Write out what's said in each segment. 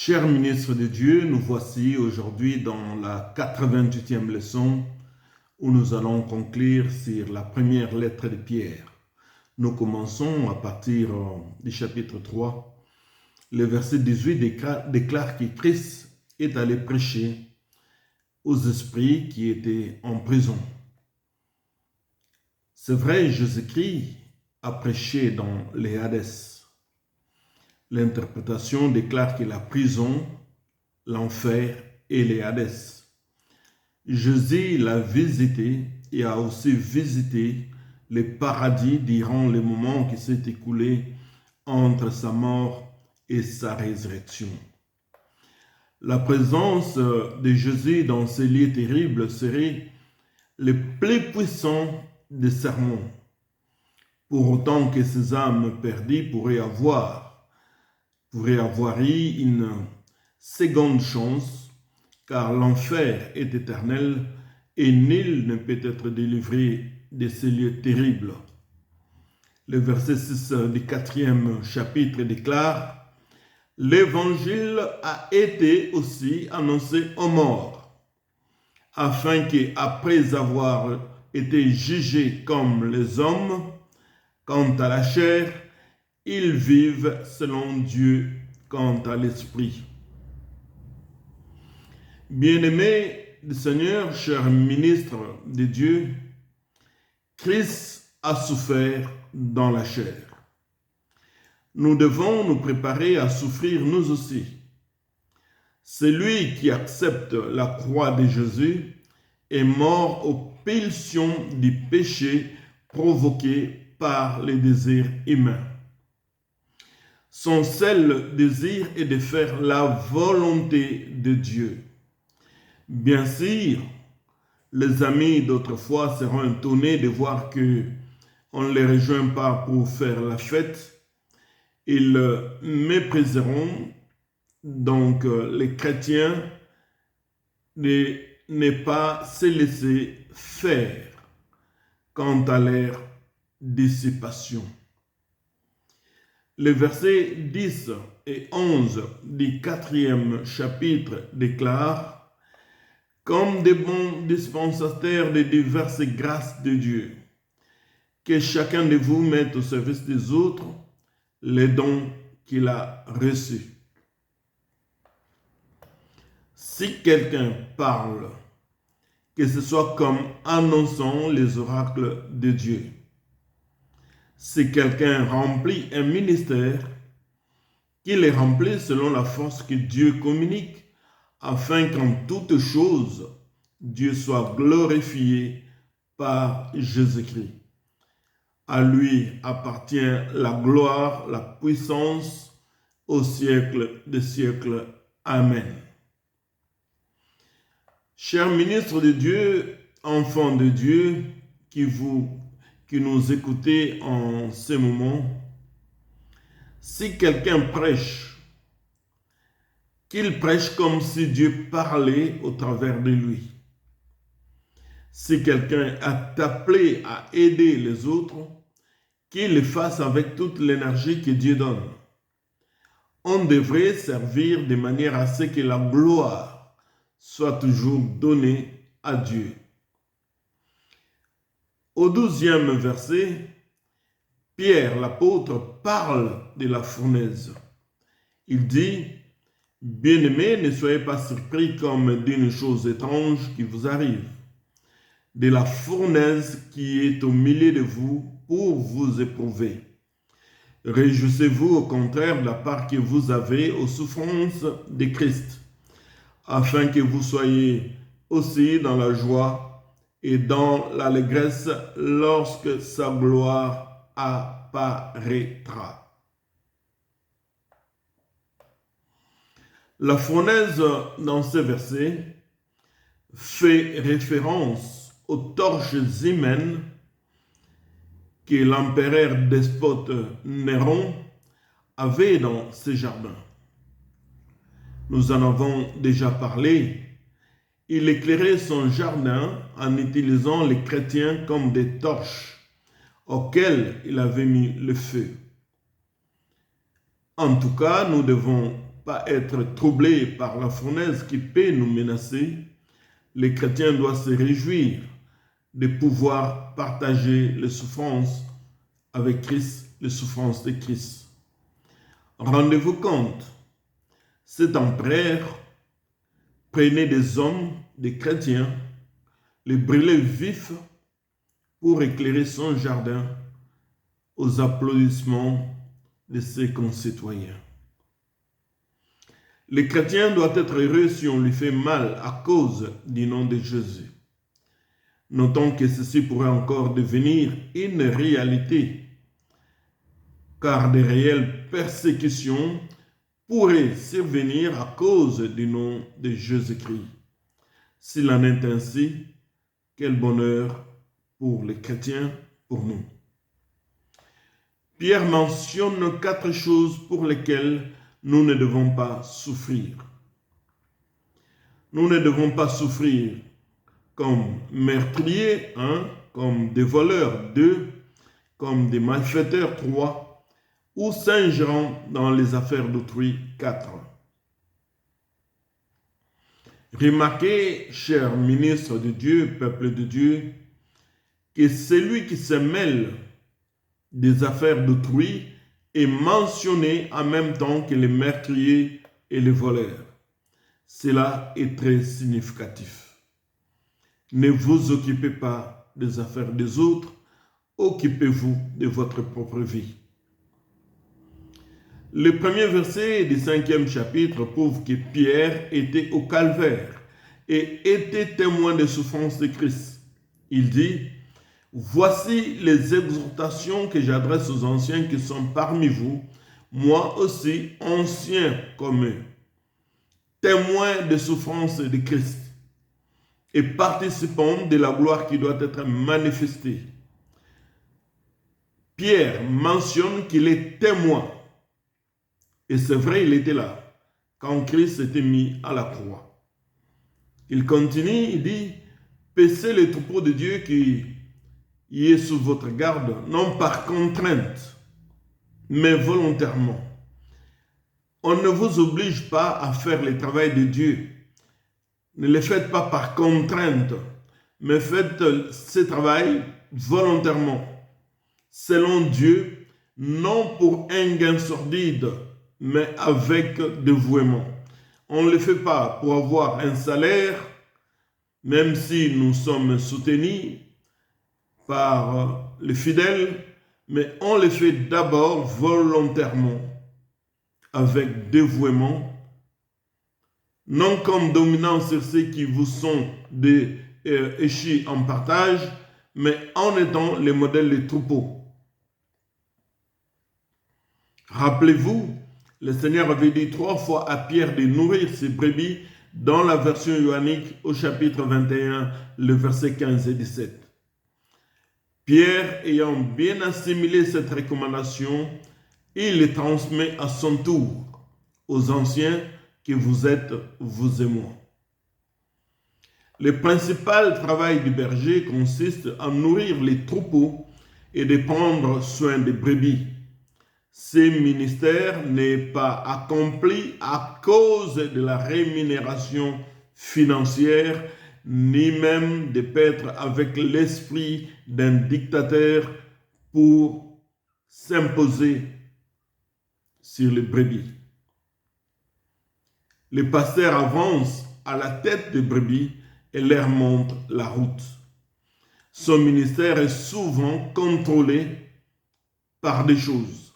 Chers ministres de Dieu, nous voici aujourd'hui dans la 88e leçon où nous allons conclure sur la première lettre de Pierre. Nous commençons à partir du chapitre 3. Le verset 18 déclare que Christ est allé prêcher aux esprits qui étaient en prison. C'est vrai, Jésus-Christ a prêché dans les Hadès. L'interprétation déclare que la prison, l'enfer et les Hadès. Jésus l'a visité et a aussi visité le paradis durant le moment qui s'est écoulé entre sa mort et sa résurrection. La présence de Jésus dans ces lieux terribles serait le plus puissant des sermons. Pour autant que ces âmes perdues pourraient avoir eu une seconde chance, car l'enfer est éternel et nul ne peut être délivré de ces lieux terribles. Le verset 6 du 4e chapitre déclare: « L'évangile a été aussi annoncé aux morts, afin qu'après avoir été jugés comme les hommes, quant à la chair, ils vivent selon Dieu quant à l'esprit. » Bien-aimés du Seigneur, chers ministres de Dieu, Christ a souffert dans la chair. Nous devons nous préparer à souffrir nous aussi. Celui qui accepte la croix de Jésus est mort aux pulsions du péché provoqué par les désirs humains. Son seul désir est de faire la volonté de Dieu. Bien sûr, les amis d'autrefois seront étonnés de voir qu'on ne les rejoint pas pour faire la fête. Ils mépriseront donc les chrétiens de ne pas se laisser faire quant à leur dissipation. Les versets 10 et 11 du 4e chapitre déclarent: « Comme des bons dispensateurs de diverses grâces de Dieu, que chacun de vous mette au service des autres les dons qu'il a reçus. Si quelqu'un parle, que ce soit comme annonçant les oracles de Dieu. Si quelqu'un remplit un ministère, qu'il est rempli selon la force que Dieu communique, afin qu'en toutes choses, Dieu soit glorifié par Jésus-Christ. À lui appartient la gloire, la puissance au siècle des siècles. Amen. Chers ministres de Dieu, enfants de Dieu, qui nous écoutez en ce moment, si quelqu'un prêche, qu'il prêche comme si Dieu parlait au travers de lui. Si quelqu'un est appelé à aider les autres, qu'il le fasse avec toute l'énergie que Dieu donne. On devrait servir de manière à ce que la gloire soit toujours donnée à Dieu. Au 12e verset, Pierre, l'apôtre, parle de la fournaise. Il dit: « Bien-aimés, ne soyez pas surpris comme d'une chose étrange qui vous arrive, de la fournaise qui est au milieu de vous pour vous éprouver. Réjouissez-vous au contraire de la part que vous avez aux souffrances de Christ, afin que vous soyez aussi dans la joie et dans l'allégresse lorsque sa gloire apparaîtra. » La fournaise dans ce verset fait référence aux torches humaines que l'empereur despote Néron avait dans ses jardins. Nous en avons déjà parlé. Il éclairait son jardin en utilisant les chrétiens comme des torches auxquelles il avait mis le feu. En tout cas, nous devons pas être troublés par la fournaise qui peut nous menacer, les chrétiens doivent se réjouir de pouvoir partager les souffrances avec Christ, les souffrances de Christ. Rendez-vous compte, c'est en prière, prenez des hommes, des chrétiens, les brûler vifs pour éclairer son jardin aux applaudissements de ses concitoyens. Le chrétien doit être heureux si on lui fait mal à cause du nom de Jésus. Notons que ceci pourrait encore devenir une réalité, car de réelles persécutions pourraient survenir à cause du nom de Jésus-Christ. S'il en est ainsi, quel bonheur pour les chrétiens, pour nous. Pierre mentionne 4 choses pour lesquelles nous ne devons pas souffrir. Nous ne devons pas souffrir comme meurtriers, 1, comme des voleurs, 2, comme des malfaiteurs, 3, ou s'ingérant dans les affaires d'autrui, 4. Remarquez, chers ministres de Dieu, peuple de Dieu, que celui qui se mêle des affaires d'autrui est mentionné en même temps que les meurtriers et les voleurs. Cela est très significatif. Ne vous occupez pas des affaires des autres, occupez-vous de votre propre vie. Le premier verset du 5e chapitre prouve que Pierre était au calvaire et était témoin des souffrances de Christ. Il dit: « Voici les exhortations que j'adresse aux anciens qui sont parmi vous, moi aussi ancien comme eux, témoin des souffrances de Christ et participant de la gloire qui doit être manifestée. » Pierre mentionne qu'il est témoin. Et c'est vrai, il était là, quand Christ s'était mis à la croix. Il continue, il dit: « Paissez les troupeaux de Dieu qui y est sous votre garde, non par contrainte, mais volontairement. » On ne vous oblige pas à faire le travail de Dieu. Ne le faites pas par contrainte, mais faites ce travail volontairement, selon Dieu, non pour un gain sordide, mais avec dévouement. On ne le fait pas pour avoir un salaire, même si nous sommes soutenus par les fidèles, mais on le fait d'abord volontairement, avec dévouement, non comme dominant sur ceux qui vous sont échus en partage, mais en étant les modèles des troupeaux. Rappelez-vous, le Seigneur avait dit 3 fois à Pierre de nourrir ses brebis dans la version johannique au chapitre 21, le verset 15 et 17. Pierre, ayant bien assimilé cette recommandation, il les transmet à son tour aux anciens que vous êtes, vous et moi. Le principal travail du berger consiste à nourrir les troupeaux et de prendre soin des brebis. Ce ministère n'est pas accompli à cause de la rémunération financière, ni même de paître avec l'esprit d'un dictateur pour s'imposer sur les brebis. Le pasteur avance à la tête des brebis et leur montre la route. Son ministère est souvent contrôlé par des choses,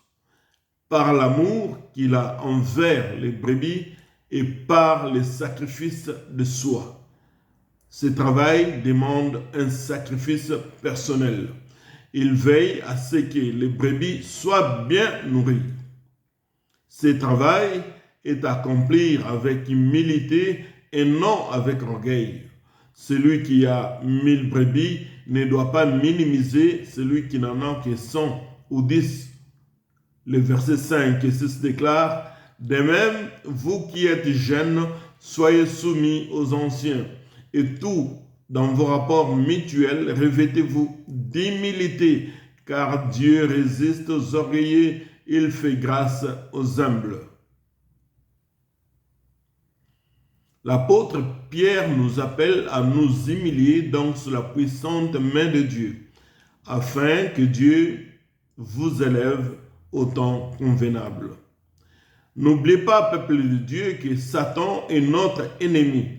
par l'amour qu'il a envers les brebis et par les sacrifices de soi. Ce travail demande un sacrifice personnel. Il veille à ce que les brebis soient bien nourries. Ce travail est à accomplir avec humilité et non avec orgueil. Celui qui a 1000 brebis ne doit pas minimiser celui qui n'en a que 100 ou 10. Le verset 5 et 6 déclare: « De même, vous qui êtes jeunes, soyez soumis aux anciens, et tout dans vos rapports mutuels, revêtez-vous d'humilité, car Dieu résiste aux orgueilleux, il fait grâce aux humbles. » L'apôtre Pierre nous appelle à nous humilier donc sous la puissante main de Dieu, afin que Dieu vous élève au temps convenable. N'oubliez pas, peuple de Dieu, que Satan est notre ennemi.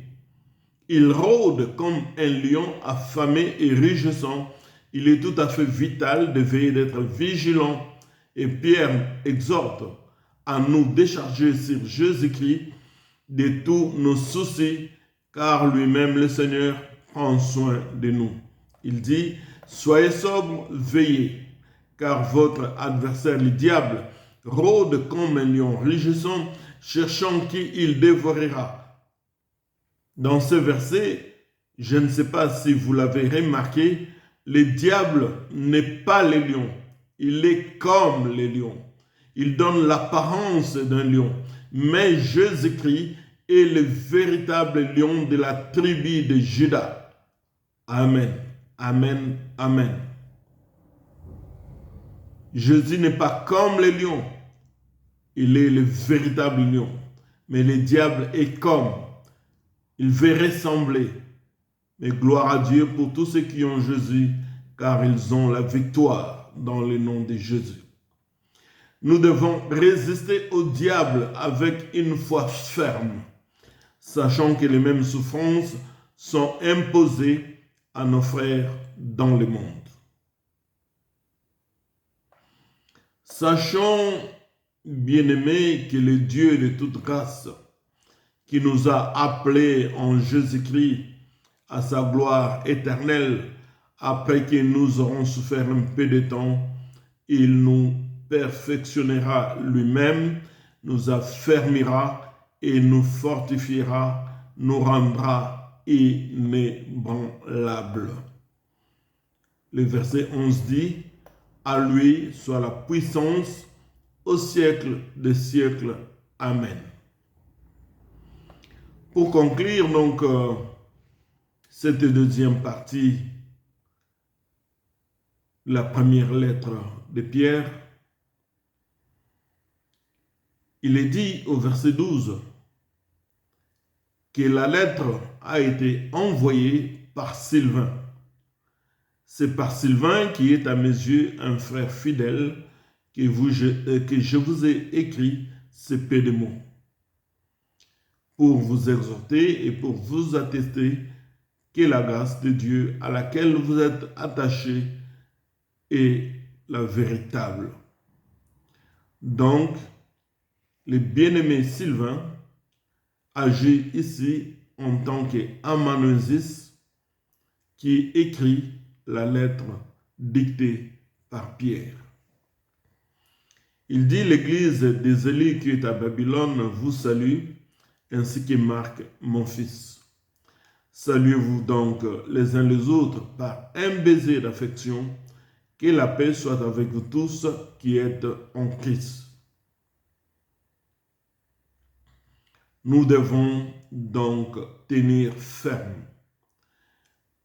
Il rôde comme un lion affamé et rugissant. Il est tout à fait vital de veiller, d'être vigilant. Et Pierre exhorte à nous décharger sur Jésus-Christ de tous nos soucis, car lui-même, le Seigneur, prend soin de nous. Il dit, soyez sobres, veillez, car votre adversaire, le diable, rôde comme un lion rugissant, cherchant qui il dévorera. Dans ce verset, je ne sais pas si vous l'avez remarqué, le diable n'est pas le lion, il est comme le lion. Il donne l'apparence d'un lion, mais Jésus-Christ est le véritable lion de la tribu de Juda. Amen, amen, amen. Jésus n'est pas comme le lion, il est le véritable lion, mais le diable est comme, il veut ressembler. Mais gloire à Dieu pour tous ceux qui ont Jésus, car ils ont la victoire dans le nom de Jésus. Nous devons résister au diable avec une foi ferme, sachant que les mêmes souffrances sont imposées à nos frères dans le monde. Sachons, bien-aimés, que le Dieu de toute grâce, qui nous a appelés en Jésus-Christ à sa gloire éternelle, après que nous aurons souffert un peu de temps, il nous perfectionnera lui-même, nous affermira et nous fortifiera, nous rendra inébranlables. Le verset 11 dit, à lui soit la puissance au siècle des siècles. Amen. Pour conclure donc cette deuxième partie, la première lettre de Pierre, il est dit au verset 12 que la lettre a été envoyée par Sylvain. C'est par Sylvain qui est à mes yeux un frère fidèle que je vous ai écrit ces peu de mots pour vous exhorter et pour vous attester que la grâce de Dieu à laquelle vous êtes attachés est la véritable. Donc, le bien-aimé Sylvain agit ici en tant qu'amanuensis qui écrit la lettre dictée par Pierre. Il dit, l'église des Élus qui est à Babylone vous salue, ainsi que Marc, mon fils. Saluez-vous donc les uns les autres par un baiser d'affection. Que la paix soit avec vous tous qui êtes en Christ. Nous devons donc tenir ferme.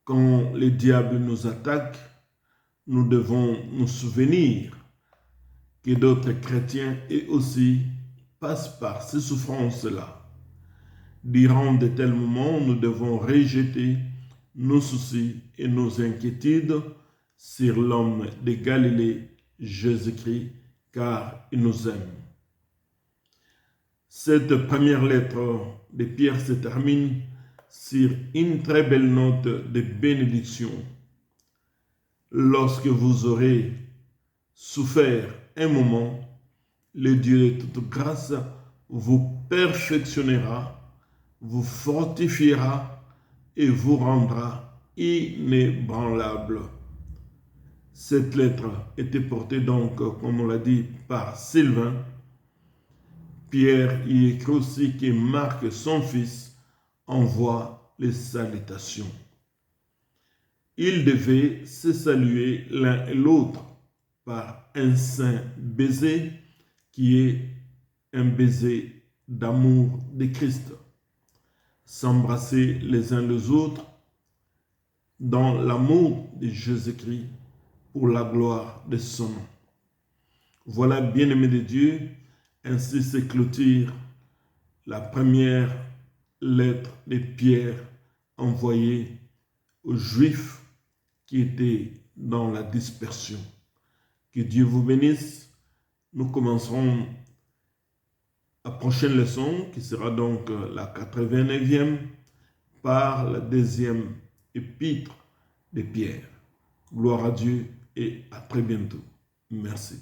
Quand le diable nous attaque, nous devons nous souvenir que d'autres chrétiens et aussi passent par ces souffrances-là. Durant de tels moments, nous devons rejeter nos soucis et nos inquiétudes sur l'homme de Galilée, Jésus-Christ, car il nous aime. Cette première lettre de Pierre se termine sur une très belle note de bénédiction. Lorsque vous aurez souffert un moment, le Dieu de toute grâce vous perfectionnera, vous fortifiera et vous rendra inébranlable. Cette lettre était portée donc, comme on l'a dit, par Sylvain. Pierre y écrit aussi que Marc, son fils, envoie les salutations. Ils devaient se saluer l'un et l'autre par un saint baiser qui est un baiser d'amour de Christ. S'embrasser les uns les autres dans l'amour de Jésus-Christ pour la gloire de son nom. Voilà, bien-aimés de Dieu, ainsi se clôture la première lettre de Pierre envoyée aux Juifs qui étaient dans la dispersion. Que Dieu vous bénisse. Nous commencerons la prochaine leçon, qui sera donc la 89e, par la deuxième épître de Pierre. Gloire à Dieu et à très bientôt. Merci.